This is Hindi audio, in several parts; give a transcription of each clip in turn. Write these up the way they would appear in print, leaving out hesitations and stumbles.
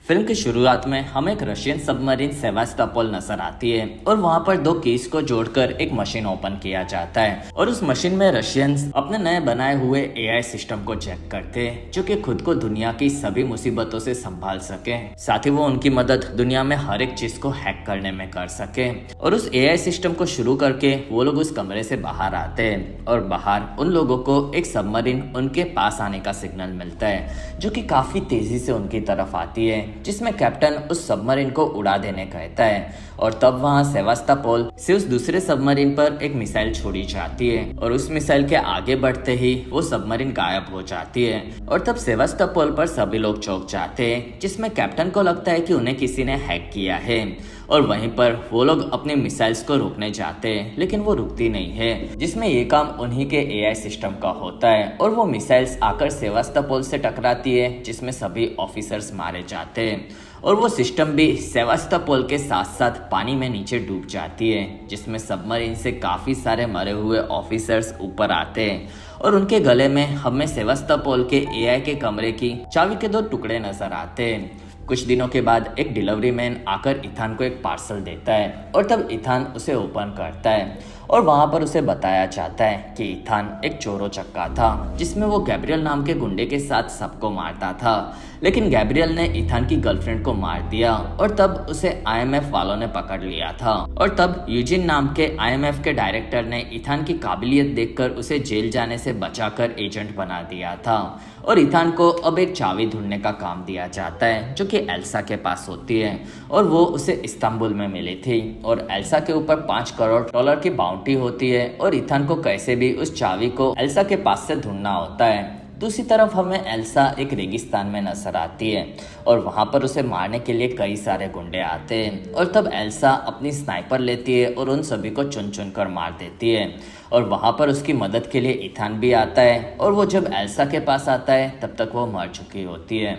फिल्म की शुरुआत में हमें एक रशियन सबमरीन सेवास्टोपोल नजर आती है और वहाँ पर दो कीज को जोड़कर एक मशीन ओपन किया जाता है और उस मशीन में रशियंस अपने नए बनाए हुए एआई सिस्टम को चेक करते हैं जो कि खुद को दुनिया की सभी मुसीबतों से संभाल सके। साथ ही वो उनकी मदद दुनिया में हर एक चीज को हैक करने में कर सके। और उस एआई सिस्टम को शुरू करके वो लोग उस कमरे से बाहर आते हैं और बाहर उन लोगों को एक सबमरीन उनके पास आने का सिग्नल मिलता है जो कि काफी तेजी से उनकी तरफ आती है, जिसमें कैप्टन उस सबमरीन को उड़ा देने कहता है। और तब वहां सेवास्टोपोल से उस दूसरे सबमरीन पर एक मिसाइल छोड़ी जाती है और उस मिसाइल के आगे बढ़ते ही वो सबमरीन गायब हो जाती है। और तब सेवास्टोपोल पर सभी लोग चौंक जाते हैं, जिसमें कैप्टन को लगता है कि उन्हें किसी ने हैक किया है। और वहीं पर वो लोग अपने मिसाइल्स को रोकने जाते हैं, लेकिन वो रुकती नहीं है, जिसमें ये काम उन्हीं के एआई सिस्टम का होता है। और वो मिसाइल्स आकर सेवास्टोपोल से टकराती है, जिसमें सभी ऑफिसर्स मारे जाते हैं। और वो सिस्टम भी सेवास्टोपोल के साथ साथ पानी में नीचे डूब जाती है, जिसमें सबमरीन से काफी सारे मरे हुए ऑफिसर्स ऊपर आते हैं और उनके गले में हमें सेवास्टोपोल के एआई के कमरे की चाबी के दो टुकड़े नजर आते हैं। कुछ दिनों के बाद एक डिलीवरी मैन आकर इथान को एक पार्सल देता है और तब इथान उसे ओपन करता है और वहां पर उसे बताया जाता है कि इथान एक चोरो चक्का था, जिसमें वो गैब्रियल नाम के गुंडे के साथ सबको मारता था। लेकिन गैब्रियल ने इथान की गर्लफ्रेंड को मार दिया और तब उसे आईएमएफ वालों ने पकड़ लिया था। और तब यूजिन नाम के आईएमएफ के डायरेक्टर ने इथान की काबिलियत देखकर उसे जेल जाने से बचाकर एजेंट बना दिया था। और इथान को अब एक चाबी ढूंढने का काम दिया जाता है जो कि एल्सा के पास होती है और वो उसे इस्तांबुल में मिली थी। और एल्सा के ऊपर $5 करोड़ की बाउंटी होती है और इथान को कैसे भी उस चाबी को एल्सा के पास से ढूंढना होता है। दूसरी तरफ हमें एल्सा एक रेगिस्तान में नजर आती है और वहां पर उसे मारने के लिए कई सारे गुंडे आते हैं। और तब एल्सा अपनी स्नाइपर लेती है और उन सभी को चुन चुन कर मार देती है। और वहां पर उसकी मदद के लिए इथान भी आता है और वो जब एल्सा के पास आता है तब तक वो मर चुकी होती है।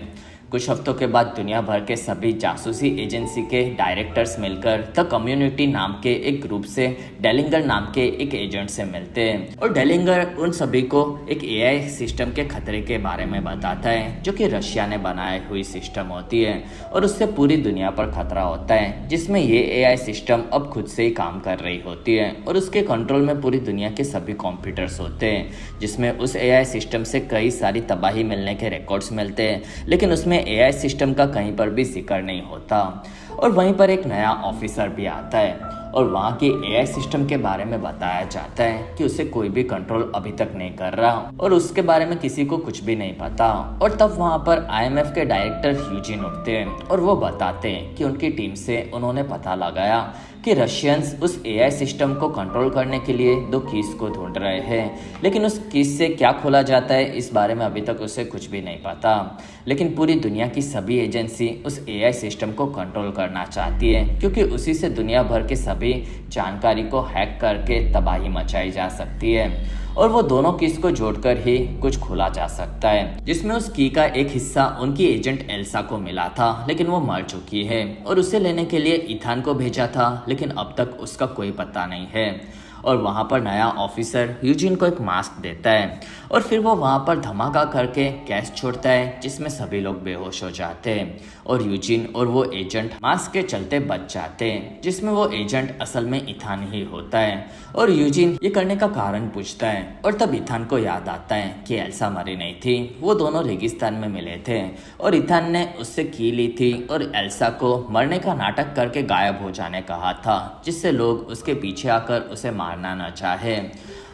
कुछ हफ्तों के बाद दुनिया भर के सभी जासूसी एजेंसी के डायरेक्टर्स मिलकर द कम्युनिटी नाम के एक ग्रुप से डेलिंगर नाम के एक एजेंट से मिलते हैं और डेलिंगर उन सभी को एक एआई सिस्टम के खतरे के बारे में बताता है जो कि रशिया ने बनाई हुई सिस्टम होती है और उससे पूरी दुनिया पर खतरा होता है, जिसमें ये एआई सिस्टम अब खुद से ही काम कर रही होती है और उसके कंट्रोल में पूरी दुनिया के सभी कंप्यूटर्स होते हैं, जिसमें उस एआई सिस्टम से कई सारी तबाही मिलने के रिकॉर्ड्स मिलते हैं, लेकिन उसमें एआई सिस्टम का कहीं पर भी जिक्र नहीं होता। और वहीं पर एक नया ऑफिसर भी आता है और वहाँ की एआई सिस्टम के बारे में बताया जाता है कि उसे कोई भी कंट्रोल अभी तक नहीं कर रहा और उसके बारे में किसी को कुछ भी नहीं पता। और तब वहाँ पर आईएमएफ के डायरेक्टर यूजिन उठते हैं और वो बताते हैं कि उनकी टीम से उन्होंने पता लगाया कि रशियंस उस एआई सिस्टम को कंट्रोल करने के लिए दो कीज को ढूंढ रहे हैं, लेकिन उस कीज से क्या खोला जाता है इस बारे में अभी तक उसे कुछ भी नहीं पता। लेकिन पूरी दुनिया की सभी एजेंसी उस एआई सिस्टम को कंट्रोल करना चाहती है क्योंकि उसी से दुनिया भर के सभी जानकारी को हैक करके तबाही मचाई जा सकती है और वो दोनों कीज को जोड़कर ही कुछ खोला जा सकता है, जिसमें उस की का एक हिस्सा उनकी एजेंट एल्सा को मिला था, लेकिन वो मर चुकी है और उसे लेने के लिए इथान को भेजा था, लेकिन अब तक उसका कोई पता नहीं है। और वहाँ पर नया ऑफिसर यूजिन को एक मास्क देता है और फिर वो वहाँ पर धमाका करके गैस छोड़ता है, जिसमें सभी लोग बेहोश हो जाते हैं और यूजिन और वो एजेंट मास्क के चलते बच जाते हैं, जिसमें वो एजेंट असल में इथान ही होता है। और यूजिन ये करने का कारण पूछता है और तब इथान को याद आता है कि एल्सा मरी नहीं थी, वो दोनों रेगिस्तान में मिले थे और इथान ने उससे की ली थी और एल्सा को मरने का नाटक करके गायब हो जाने कहा था, जिससे लोग उसके पीछे आकर उसे मारना न चाहे।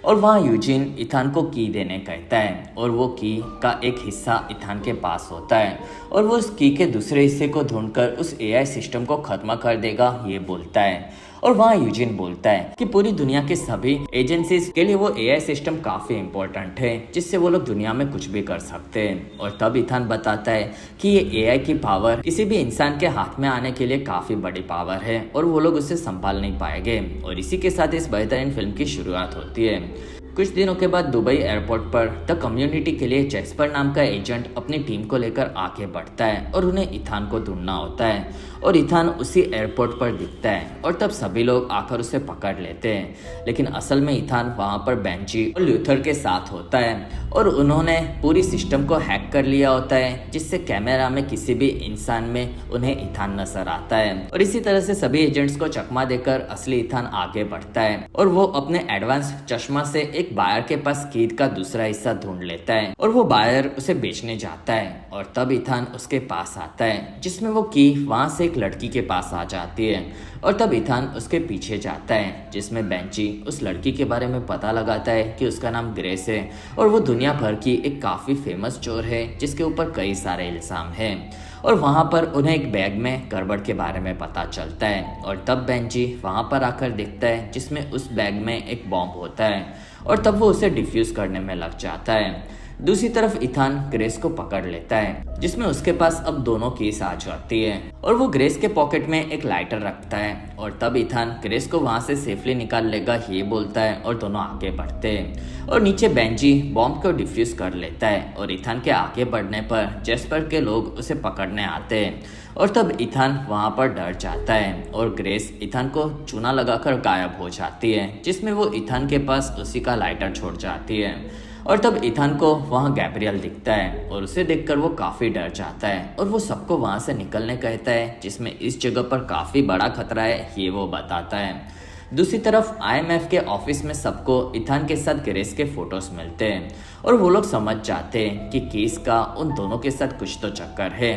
और वहाँ यूजिन इथान को की देने कहता है और वो की का एक हिस्सा इथान के पास होता है और वो उस की के दूसरे हिस्से को ढूंढकर उस एआई सिस्टम को खत्म कर देगा, ये बोलता है। और वहाँ यूजिन बोलता है कि पूरी दुनिया के सभी एजेंसीज के लिए वो एआई सिस्टम काफी इम्पोर्टेंट है, जिससे वो लोग दुनिया में कुछ भी कर सकते हैं। और तब इथान बताता है कि ये एआई की पावर किसी भी इंसान के हाथ में आने के लिए काफी बड़ी पावर है और वो लोग उसे संभाल नहीं पाएंगे। और इसी के साथ इस बेहतरीन फिल्म की शुरुआत होती है। कुछ दिनों के बाद दुबई एयरपोर्ट पर द कम्युनिटी के लिए जैस्पर नाम का एजेंट अपनी टीम को लेकर आगे बढ़ता है और उन्हें इथान को ढूंढना होता है और इथान उसी एयरपोर्ट पर दिखता है और तब सभी लोग आकर उसे पकड़ लेते हैं। लेकिन असल में इथान वहां पर बेंजी और ल्यूथर के साथ होता है और उन्होंने पूरी सिस्टम को हैक कर लिया होता है, जिससे कैमरा में किसी भी इंसान में उन्हें इथान नजर आता है। और इसी तरह से सभी एजेंट्स को चकमा देकर असली इथान आगे बढ़ता है और वो अपने एडवांस चश्मा से एक बायर के पास कीद का दूसरा हिस्सा ढूंढ लेता है और वो बायर उसे बेचने जाता है और तब इथान उसके पास आता है, जिसमें वो की वहां से एक लड़की के पास आ जाती है और तब इथान उसके पीछे जाता है, जिसमें बेंची उस लड़की के बारे में पता लगाता है कि उसका नाम ग्रेस है और वो दुनिया भर की एक काफी फेमस चोर है जिसके ऊपर कई सारे इल्जाम हैं। और वहां पर उन्हें एक बैग में गड़बड़ के बारे में पता चलता है और तब बेंजी वहां पर आकर दिखता है, जिसमें उस बैग में एक बॉम्ब होता है और तब वो उसे डिफ्यूज करने में लग जाता है। दूसरी तरफ इथान ग्रेस को पकड़ लेता है, जिसमें उसके पास अब दोनों केस आ जाती है और वो ग्रेस के पॉकेट में एक लाइटर रखता है और तब इथान ग्रेस को वहां से सेफली निकाल लेगा ये बोलता है और दोनों आगे बढ़ते हैं और नीचे बेंजी बॉम्ब को डिफ्यूज कर लेता है और इथान के आगे बढ़ने पर जैस्पर के लोग उसे पकड़ने आते हैं और तब इथान वहां पर डर जाता है और ग्रेस इथान को चूना लगाकर गायब हो जाती है, जिसमें वो इथान के पास उसी का लाइटर छोड़ जाती है और तब इथान को वहाँ गैब्रियल दिखता है और उसे देखकर वो काफी डर जाता है और वो सबको वहां से निकलने कहता है, जिसमें इस जगह पर काफी बड़ा खतरा है ये वो बताता है। दूसरी तरफ IMF के ऑफिस में सबको इथान के साथ ग्रेस के फोटोज मिलते हैं और वो लोग समझ जाते हैं कि केस का उन दोनों के साथ कुछ तो चक्कर है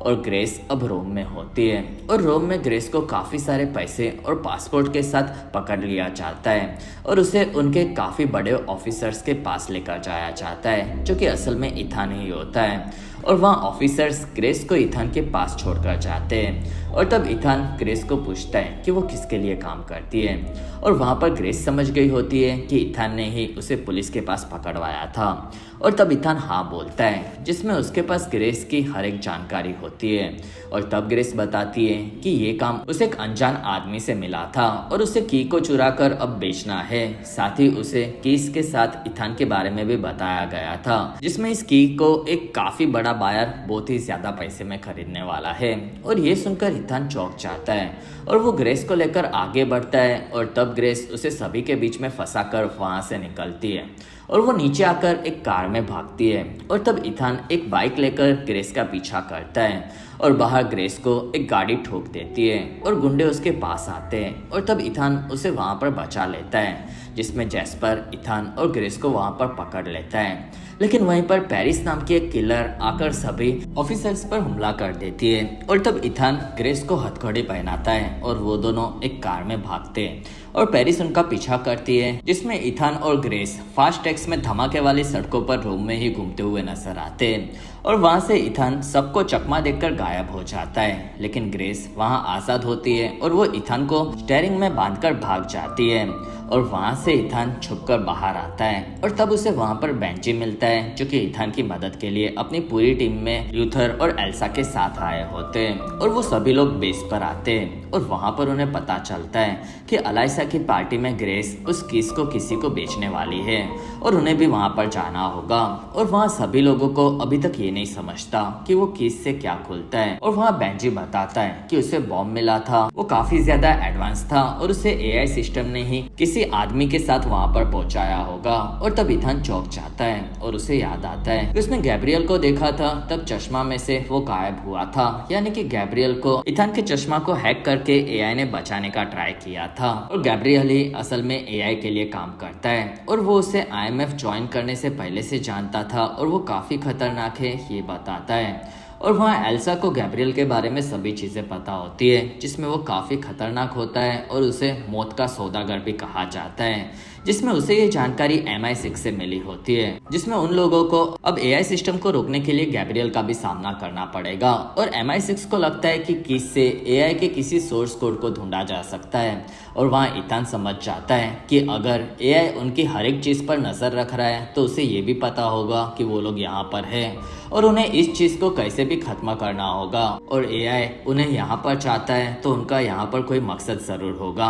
और ग्रेस अब रोम में होती है और रोम में ग्रेस को काफ़ी सारे पैसे और पासपोर्ट के साथ पकड़ लिया जाता है और उसे उनके काफ़ी बड़े ऑफिसर्स के पास लेकर जाया जाता है, जो कि असल में इथान ही होता है। और वहाँ ऑफिसर्स ग्रेस को इथान के पास छोड़कर जाते हैं और तब इथान ग्रेस को पूछता है कि वो किसके लिए काम करती है और वहाँ पर ग्रेस समझ गई होती है कि इथान ने ही उसे पुलिस के पास पकड़वाया था और तब इथान हाँ बोलता है, जिसमें उसके पास ग्रेस की हर एक जानकारी होती है और तब ग्रेस बताती है कि ये काम उसे एक अनजान आदमी से मिला था और उसे की को चुरा कर अब बेचना है। साथ ही उसे कीस के साथ इथान के बारे में भी बताया गया था, जिसमें इस की को एक काफी बड़ा बायर बहुत ही ज्यादा पैसे में खरीदने वाला है और ये सुनकर इथान चौंक जाता है और वो ग्रेस को लेकर आगे बढ़ता है और तब ग्रेस उसे सभी के बीच में फंसा कर वहां से निकलती है और वो नीचे आकर एक कार में भागती है और तब इथान एक बाइक लेकर ग्रेस का पीछा करता है और बाहर ग्रेस को एक गाड़ी ठोक देती है और गुंडे उसके पास आते हैं और तब इथान उसे वहां पर बचा लेता है, जिसमें जैस्पर इथान और ग्रेस को वहां पर पकड़ लेता है। लेकिन वहीं पर पेरिस नाम की एक किलर आकर सभी ऑफिसर्स पर हमला कर देती है और तब इथान ग्रेस को हथकड़ी पहनाता है और वो दोनों एक कार में भागते हैं और पेरिस उनका पीछा करती है, जिसमें इथान और ग्रेस फास्ट टैक्स में धमाके वाली सड़कों पर रोम में ही घूमते हुए नजर आते हैं और वहां से इथान सबको चकमा देकर गायब हो जाता है। लेकिन ग्रेस वहां आजाद होती है और वो इथान को स्टीयरिंग में बांधकर भाग जाती है और वहां से इथान छुपकर बाहर आता है और तब उसे वहां पर बेंची मिलता है, जो कि इथान की मदद के लिए अपनी पूरी टीम में ल्यूथर और एल्सा के साथ आए होते हैं और वो सभी लोग बेस पर आते हैं और वहां पर उन्हें पता चलता है कि अलाइसा की पार्टी में ग्रेस उस किस को किसी को बेचने वाली है और उन्हें भी वहां पर जाना होगा और वहां सभी लोगों को अभी तक ये नहीं समझता कि वो किस से क्या खुलता है और वहां बेंजी बताता है कि उसे बॉम्ब मिला था, वो काफी ज्यादा एडवांस था और उसे AI सिस्टम ने ही किसी आदमी के साथ वहां पर पहुंचाया होगा और तब इथान चौंक जाता है और उसे याद आता है कि उसने गैब्रियल को देखा था, तब चश्मा में से वो गायब हुआ था, यानी कि गैब्रियल को इथान के चश्मा को हैक करके AI ने बचाने का ट्राई किया था और गैब्रियल ही असल में AI के लिए काम करता है और वो उसे IMF ज्वाइन करने से पहले से जानता था और वो काफी खतरनाक है ये बताता है और वहाँ एल्सा को गैब्रियल के बारे में सभी चीजें पता होती है, जिसमें वो काफी खतरनाक होता है और उसे मौत का सौदागर भी कहा जाता है, जिसमें उसे ये जानकारी MI6 से मिली होती है, जिसमें उन लोगों को अब AI सिस्टम को रोकने के लिए गैब्रियल का भी सामना करना पड़ेगा और MI6 को लगता है कि किस से AI के किसी सोर्स कोड को ढूंढा जा सकता है और वहाँ इथान समझ जाता है कि अगर AI उनकी हर एक चीज पर नजर रख रहा है तो उसे ये भी पता होगा कि वो लोग यहाँ पर है और उन्हें इस चीज को कैसे भी खत्म करना होगा और AI उन्हें यहाँ पर चाहता है तो उनका यहाँ पर कोई मकसद जरूर होगा।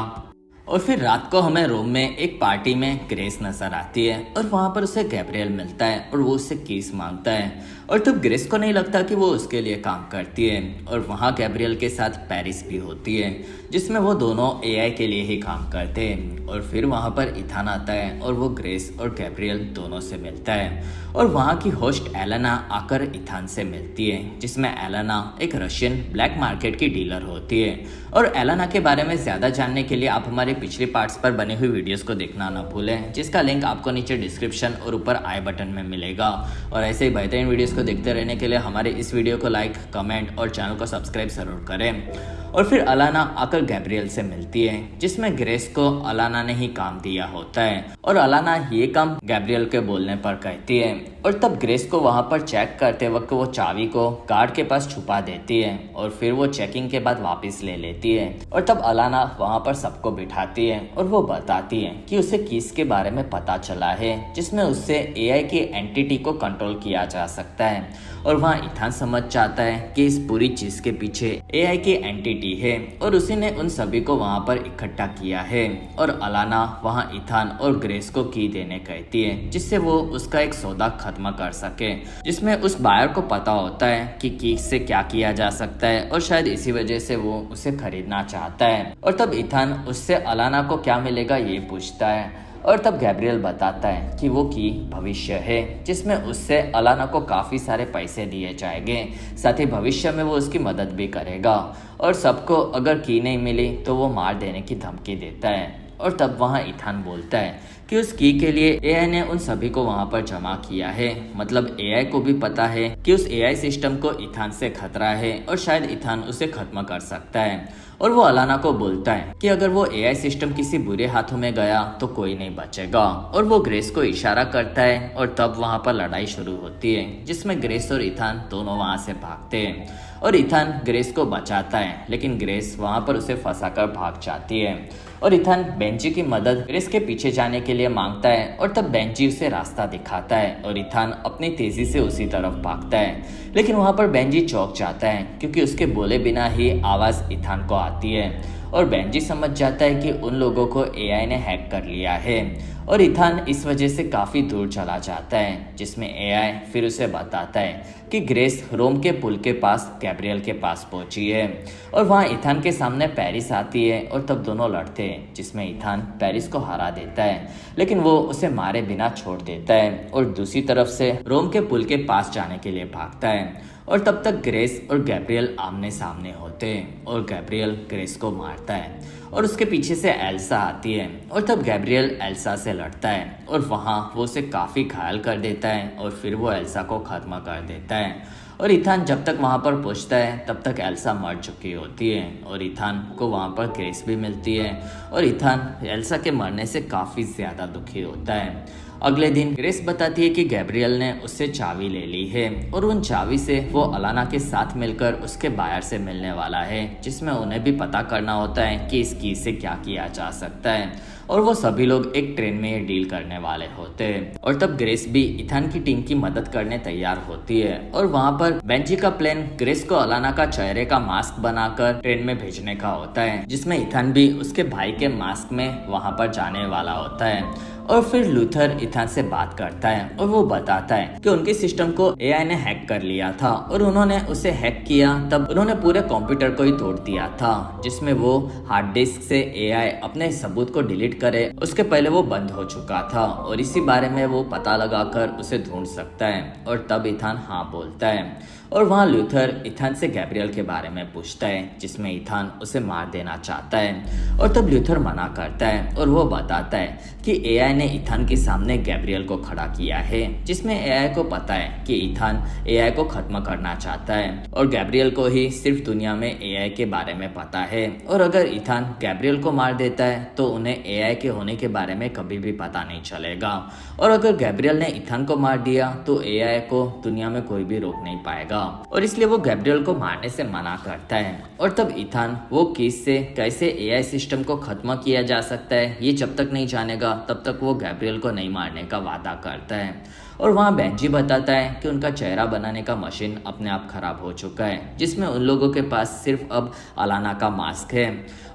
और फिर रात को हमें रूम में एक पार्टी में ग्रेस नजर आती है और वहां पर उसे गैब्रियल मिलता है और वो उससे किस मांगता है। और तब ग्रेस को नहीं लगता कि वो उसके लिए काम करती है। और वहाँ गैब्रियल के साथ पेरिस भी होती है, जिसमें वो दोनों एआई के लिए ही काम करते हैं। और फिर वहाँ पर इथान आता है और वो ग्रेस और गैब्रियल दोनों से मिलता है। और वहाँ की होस्ट एलेना आकर इथान से मिलती है, जिसमें एलेना एक रशियन ब्लैक मार्केट की डीलर होती है। और एलेना के बारे में ज़्यादा जानने के लिए आप हमारे पिछले पार्ट्स पर बनी हुई वीडियोस को देखना ना भूलें, जिसका लिंक आपको नीचे डिस्क्रिप्शन और ऊपर आई बटन में मिलेगा। और ऐसे ही बेहतरीन वीडियोस को देखते रहने के लिए हमारे इस वीडियो को लाइक, कमेंट और चैनल को सब्सक्राइब जरूर करें। और फिर अलाना आकर गैब्रियल से मिलती है, जिसमें ग्रेस को अलाना ने ही काम दिया होता है। और अलाना ये काम गैब्रियल के बोलने पर कहती है। और तब ग्रेस को वहां पर चेक करते वक्त वो चाबी को गार्ड के पास छुपा देती है और फिर वो चेकिंग के बाद वापस ले लेती है। और तब अलाना वहां पर सबको बिठाती है और वो बताती है कि उसे किस के बारे में पता चला है, जिसमें उससे एआई की एंटिटी को कंट्रोल किया जा सकता है। और वहाँ इथान समझ जाता है कि इस पूरी चीज के पीछे एआई की एंटिटी है और उसी ने उन सभी को वहाँ पर इकट्ठा किया है। और अलाना वहाँ इथान और ग्रेस को की देने कहती है, जिससे वो उसका एक सौदा खत्म कर सके, जिसमें उस बायर को पता होता है कि की से क्या किया जा सकता है और शायद इसी वजह से वो उसे खरीदना चाहता है। और तब इथान उससे अलाना को क्या मिलेगा ये पूछता है। और तब गैब्रियल बताता है कि वो की भविष्य है, जिसमें उससे अलाना को काफ़ी सारे पैसे दिए जाएंगे, साथ ही भविष्य में वो उसकी मदद भी करेगा। और सबको अगर की नहीं मिली तो वो मार देने की धमकी देता है। और तब वहाँ इथान बोलता है कि उस की के लिए एआई ने उन सभी को वहाँ पर जमा किया है, मतलब एआई को भी पता है कि उस एआई सिस्टम को इथान से खतरा है और शायद इथान उसे खत्म कर सकता है। और वो अलाना को बोलता है कि अगर वो एआई सिस्टम किसी बुरे हाथों में गया तो कोई नहीं बचेगा। और वो ग्रेस को इशारा करता है और तब वहाँ पर लड़ाई शुरू होती है, जिसमें ग्रेस और इथान दोनों वहाँ से भागते हैं। और इथान ग्रेस को बचाता है, लेकिन ग्रेस वहाँ पर उसे फंसाकर भाग जाती है। और इथान बेंजी की मदद ग्रेस के पीछे जाने के लिए मांगता है और तब बेंजी उसे रास्ता दिखाता है और इथान अपनी तेजी से उसी तरफ भागता है। लेकिन वहाँ पर बेंजी चौंक जाता है, क्योंकि उसके बोले बिना ही आवाज़ इथान को आती है। और बेंजी समझ जाता है कि उन लोगों को एआई ने हैक कर लिया है। और इथान इस वजह से काफ़ी दूर चला जाता है, जिसमें एआई फिर उसे बताता है कि ग्रेस रोम के पुल के पास गैब्रियल के पास पहुंची है। और वहाँ इथान के सामने पेरिस आती है और तब दोनों लड़ते हैं, जिसमें इथान पेरिस को हरा देता है, लेकिन वो उसे मारे बिना छोड़ देता है और दूसरी तरफ से रोम के पुल के पास जाने के लिए भागता है। और तब तक ग्रेस और गैब्रियल आमने सामने होते हैं और गैब्रियल ग्रेस को मारता है और उसके पीछे से एल्सा आती है। और तब गैब्रियल एल्सा से लड़ता है और वहाँ वो उसे काफ़ी घायल कर देता है और फिर वो एल्सा को ख़त्म कर देता है। और इथान जब तक वहाँ पर पहुँचता है तब तक एल्सा मर चुकी होती है और इथान को वहाँ पर ग्रेस भी मिलती है। और इथान एल्सा के मरने से काफ़ी ज़्यादा दुखी होता है। अगले दिन ग्रेस बताती है कि गैब्रियल ने उससे चाबी ले ली है और उन चाबी से वो अलाना के साथ मिलकर उसके बायर से मिलने वाला है, जिसमें उन्हें भी पता करना होता है कि इस की से क्या किया जा सकता है। और वो सभी लोग एक ट्रेन में ये डील करने वाले होते हैं। और तब ग्रेस भी इथान की टीम की मदद करने तैयार होती है और वहाँ पर बेंजी का प्लान ग्रेस को अलाना का चेहरे का मास्क बनाकर ट्रेन में भेजने का होता है, जिसमें इथान भी उसके भाई के मास्क में वहाँ पर जाने वाला होता है। और फिर लूथर इथान से बात करता है और वो बताता है कि उनके सिस्टम को एआई ने हैक कर लिया था और उन्होंने उसे हैक किया तब उन्होंने पूरे कंप्यूटर को ही तोड़ दिया था, जिसमें वो हार्ड डिस्क से एआई अपने सबूत को डिलीट करे उसके पहले वो बंद हो चुका था और इसी बारे में वो पता लगाकर उसे ढूंढ सकता है। और तब इथान हाँ बोलता है और वहाँ लूथर इथान से गैब्रियल के बारे में पूछता है, जिसमें इथान उसे मार देना चाहता है। और तब लूथर मना करता है और वो बताता है कि एआई ने इथान के सामने गैब्रियल को खड़ा किया है, जिसमें एआई को पता है कि इथान एआई को खत्म करना चाहता है और गैब्रियल को ही सिर्फ दुनिया में एआई के बारे में पता है। और अगर इथान गैब्रियल को मार देता है तो उन्हें एआई के होने के बारे में कभी भी पता नहीं चलेगा। और अगर गैब्रियल ने इथान को मार दिया तो एआई को दुनिया में कोई भी रोक नहीं पाएगा और इसलिए वो गैब्रियल को मारने से मना करता है। और तब इथान वो केस से कैसे एआई सिस्टम को खत्म किया जा सकता है ये जब तक नहीं जानेगा तब तक वो गैब्रियल को नहीं मारने का वादा करता है। और वहाँ बेंजी बताता है कि उनका चेहरा बनाने का मशीन अपने आप खराब हो चुका है, जिसमें उन लोगों के पास सिर्फ अब अलाना का मास्क है।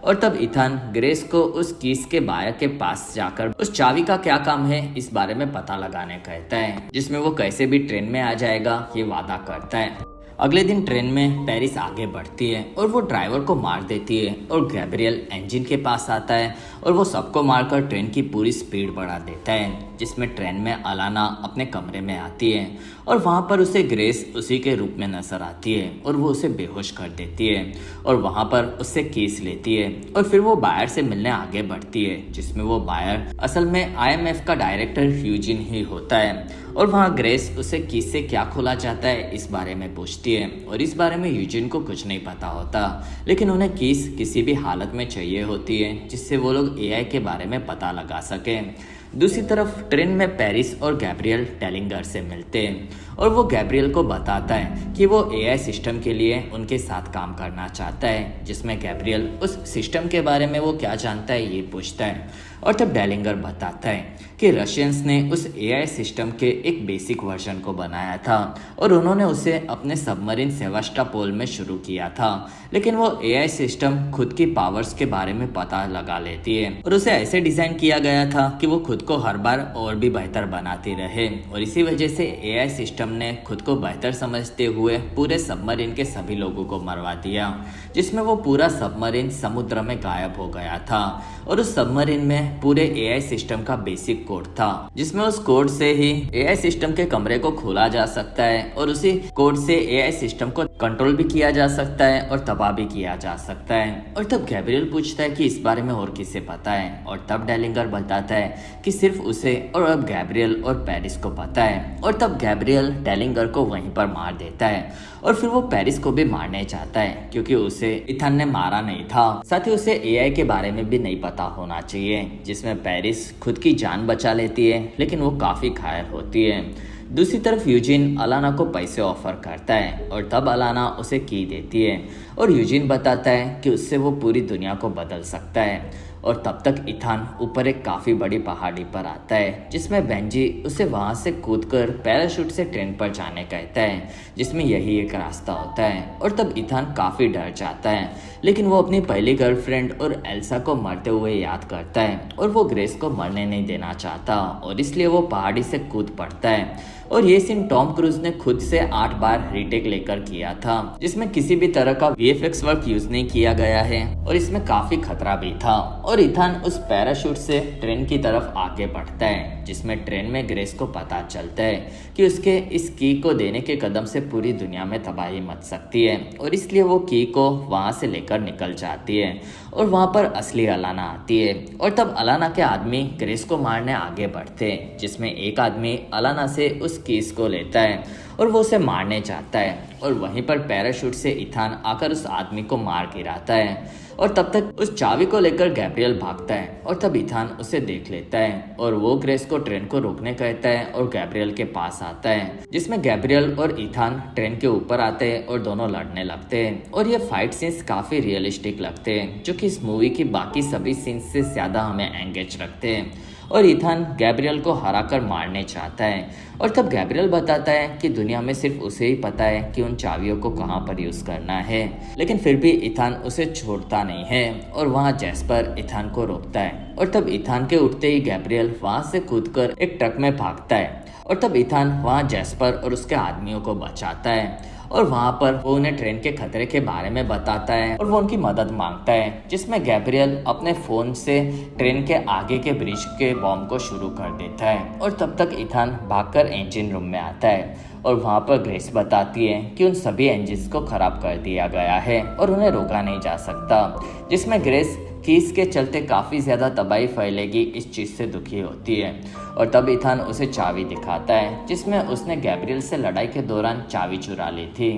और तब इथान ग्रेस को उस कीस के बायर के पास जाकर उस चाबी का क्या काम है इस बारे में पता लगाने कहता है, जिसमें वो कैसे भी ट्रेन में आ जाएगा ये वादा करता है। अगले दिन ट्रेन में पेरिस आगे बढ़ती है और वो ड्राइवर को मार देती है और गैब्रियल इंजन के पास आता है और वो सबको मारकर ट्रेन की पूरी स्पीड बढ़ा देता है, जिसमें ट्रेन में अलाना अपने कमरे में आती है और वहाँ पर उसे ग्रेस उसी के रूप में नजर आती है और वो उसे बेहोश कर देती है और वहाँ पर उससे केस लेती है और फिर वो बायर से मिलने आगे बढ़ती है, जिसमें वो बायर असल में IMF का डायरेक्टर यूजिन ही होता है। और वहाँ ग्रेस उसे किस से क्या खोला चाहता है इस बारे में पूछती है और इस बारे में यूजिन को कुछ नहीं पता होता, लेकिन उन्हें कीस किसी भी हालत में चाहिए होती है जिससे वो लोग AI के बारे में पता लगा सकें। दूसरी तरफ ट्रेन में पेरिस और गैब्रियल टेलिंगर से मिलते हैं और वो गैब्रियल को बताता है कि वो AI सिस्टम के लिए उनके साथ काम करना चाहता है, जिसमें गैब्रियल उस सिस्टम के बारे में वो क्या जानता है ये पूछता है। और तब डेलिंगर बताता है कि रशियंस ने उस AI सिस्टम के एक बेसिक वर्जन को बनाया था और उन्होंने उसे अपने सबमरीन सेवास्टोपोल में शुरू किया था, लेकिन वो AI सिस्टम खुद की पावर्स के बारे में पता लगा लेती है और उसे ऐसे डिजाइन किया गया था कि वो खुद को हर बार और भी बेहतर बनाती रहे और इसी वजह से AI सिस्टम ने खुद को बेहतर समझते हुए पूरे सबमरीन के सभी लोगों को मरवा दिया, जिसमें वो पूरा सबमरीन समुद्र में गायब हो गया था। और उस सबमरीन में पूरे AI सिस्टम का बेसिक कोड था, जिसमें उस कोड से ही AI सिस्टम के कमरे को खोला जा सकता है और उसी कोड से AI सिस्टम को कंट्रोल भी किया जा सकता है और तबाह भी किया जा सकता है। और तब गैब्रियल पूछता है कि इस बारे में और किसे पता है और तब डेलिंगर बताता है कि सिर्फ उसे और अब गैब्रियल और पेरिस को पता है। और तब गैब्रियल डेलिंगर को वहीं पर मार देता है और फिर वो पेरिस को भी मारने चाहता है क्योंकि उसे इथान ने मारा नहीं था, साथ ही उसे AI के बारे में भी नहीं पता होना चाहिए, जिसमें पेरिस खुद की जान बचा लेती है लेकिन वो काफी घायल होती है। दूसरी तरफ यूजिन अलाना को पैसे ऑफर करता है और तब अलाना उसे की देती है और यूजिन बताता है कि उससे वो पूरी दुनिया को बदल सकता है। और तब तक इथान ऊपर एक काफ़ी बड़ी पहाड़ी पर आता है, जिसमें बेंजी उसे वहाँ से कूदकर पैराशूट से ट्रेन पर जाने कहता है, जिसमें यही एक रास्ता होता है। और तब इथान काफ़ी डर जाता है, लेकिन वो अपनी पहली गर्लफ्रेंड और एल्सा को मरते हुए याद करता है और वो ग्रेस को मरने नहीं देना चाहता और इसलिए वो पहाड़ी से कूद पड़ता है। और ये सीन टॉम क्रूज ने खुद से 8 बार रीटेक लेकर किया था, जिसमें किसी भी तरह का VFX वर्क यूज नहीं किया गया है और इसमें काफी खतरा भी था। और इथान उस पैराशूट से ट्रेन की तरफ आगे बढ़ता है, जिसमें ट्रेन में ग्रेस को पता चलता है कि उसके इस की को देने के कदम से पूरी दुनिया में तबाही मच सकती है और इसलिए वो की को वहां से लेकर निकल जाती है और वहां पर असली अलाना आती है। और तब अलाना के आदमी ग्रेस को मारने आगे बढ़ते हैं, जिसमें एक आदमी अलाना से उस कीस को लेता है और वो उसे मारने चाहता है और वहीं पर पैराशूट से इथान आकर उस आदमी को मार गिराता है। और तब तक उस चाबी को लेकर गैब्रियल भागता है और तब इथान उसे देख लेता है और वो ग्रेस को ट्रेन को रोकने कहता है और गैब्रियल के पास आता है, जिसमें गैब्रियल और इथान ट्रेन के ऊपर आते हैं और दोनों लड़ने लगते हैं। और ये फाइट सीन्स काफी रियलिस्टिक लगते हैं, जो कि इस मूवी की बाकी सभी सीन्स से ज्यादा हमें एंगेज रखते हैं। और इथान गैब्रियल को हराकर मारने चाहता है और तब गैब्रियल बताता है कि दुनिया में सिर्फ उसे ही पता है कि उन चाबियों को कहाँ पर यूज करना है, लेकिन फिर भी इथान उसे छोड़ता नहीं है और वहाँ जैस्पर इथान को रोकता है। और तब इथान के उठते ही गैब्रियल वहाँ से कूदकर एक ट्रक में भागता है और तब इथान वहाँ जैस्पर और उसके आदमियों को बचाता है और वहाँ पर वो उन्हें ट्रेन के खतरे के बारे में बताता है और वो उनकी मदद मांगता है, जिसमें गैब्रियल अपने फोन से ट्रेन के आगे के ब्रिज के बॉम्ब को शुरू कर देता है। और तब तक इथान भागकर इंजन रूम में आता है और वहाँ पर ग्रेस बताती है कि उन सभी इंजन्स को खराब कर दिया गया है और उन्हें रोका नहीं जा सकता, जिसमें ग्रेस कीस के चलते काफ़ी ज़्यादा तबाही फैलेगी इस चीज़ से दुखी होती है। और तब इथान उसे चाबी दिखाता है, जिसमें उसने गैब्रियल से लड़ाई के दौरान चाबी चुरा ली थी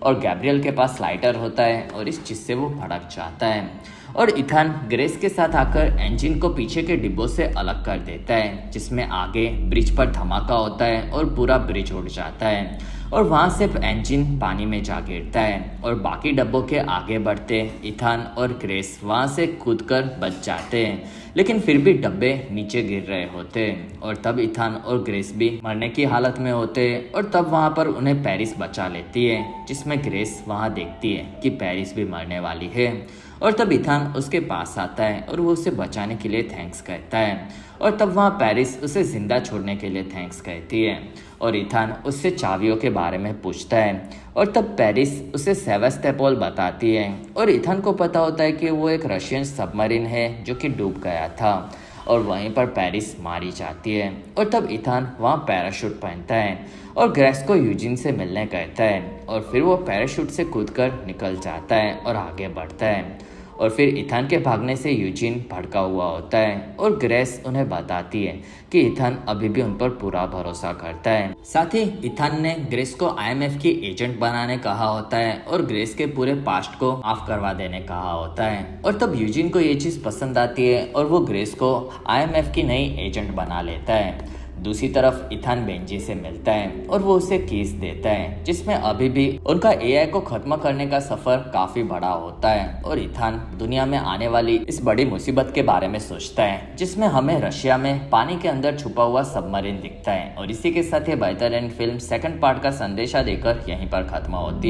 और गैब्रियल के पास लाइटर होता है और इस चीज़ से वो भड़क जाता है। और इथान ग्रेस के साथ आकर इंजन को पीछे के डिब्बों से अलग कर देता है, जिसमें आगे ब्रिज पर धमाका होता है और पूरा ब्रिज उड़ जाता है। और वहाँ सिर्फ इंजन पानी में जा गिरता है और बाकी डब्बों के आगे बढ़ते इथान और ग्रेस वहाँ से कूदकर बच जाते हैं, लेकिन फिर भी डब्बे नीचे गिर रहे होते और तब इथान और ग्रेस भी मरने की हालत में होते और तब वहाँ पर उन्हें पेरिस बचा लेती है, जिसमें ग्रेस वहाँ देखती है कि पेरिस भी मरने वाली है और तब इथान उसके पास आता है और वो उसे बचाने के लिए थैंक्स कहता है और तब वहाँ पेरिस उसे जिंदा छोड़ने के लिए थैंक्स कहती है और इथान उससे चाबियों के बारे में पूछता है और तब पेरिस उसे सेवास्टोपोल बताती है और इथान को पता होता है कि वो एक रशियन सबमरीन है जो कि डूब गया था और वहीं पर पेरिस मारी जाती है और तब इथान वहाँ पैराशूट पहनता है और ग्रेस को यूजिन से मिलने कहता है और फिर वो पैराशूट से कूदकर निकल जाता है और आगे बढ़ता है और फिर इथान के भागने से यूजिन भड़का हुआ होता है और ग्रेस उन्हें बताती है कि इथान अभी भी उन पर पूरा भरोसा करता है। साथ ही इथान ने ग्रेस को आईएमएफ की एजेंट बनाने कहा होता है और ग्रेस के पूरे पास्ट को माफ करवा देने कहा होता है और तब यूजिन को ये चीज़ पसंद आती है और वो ग्रेस को आईएमएफ की नई एजेंट बना लेता है। दूसरी तरफ इथान बेंजी से मिलता है और वो उसे कीस देता है, जिसमें अभी भी उनका एआई को खत्म करने का सफर काफी बड़ा होता है और इथान दुनिया में आने वाली इस बड़ी मुसीबत के बारे में सोचता है, जिसमें हमें रशिया में पानी के अंदर छुपा हुआ सबमरीन दिखता है। और इसी के साथ ये बेहतरीन फिल्म सेकंड पार्ट का संदेशा देकर यहीं पर खत्म होती है।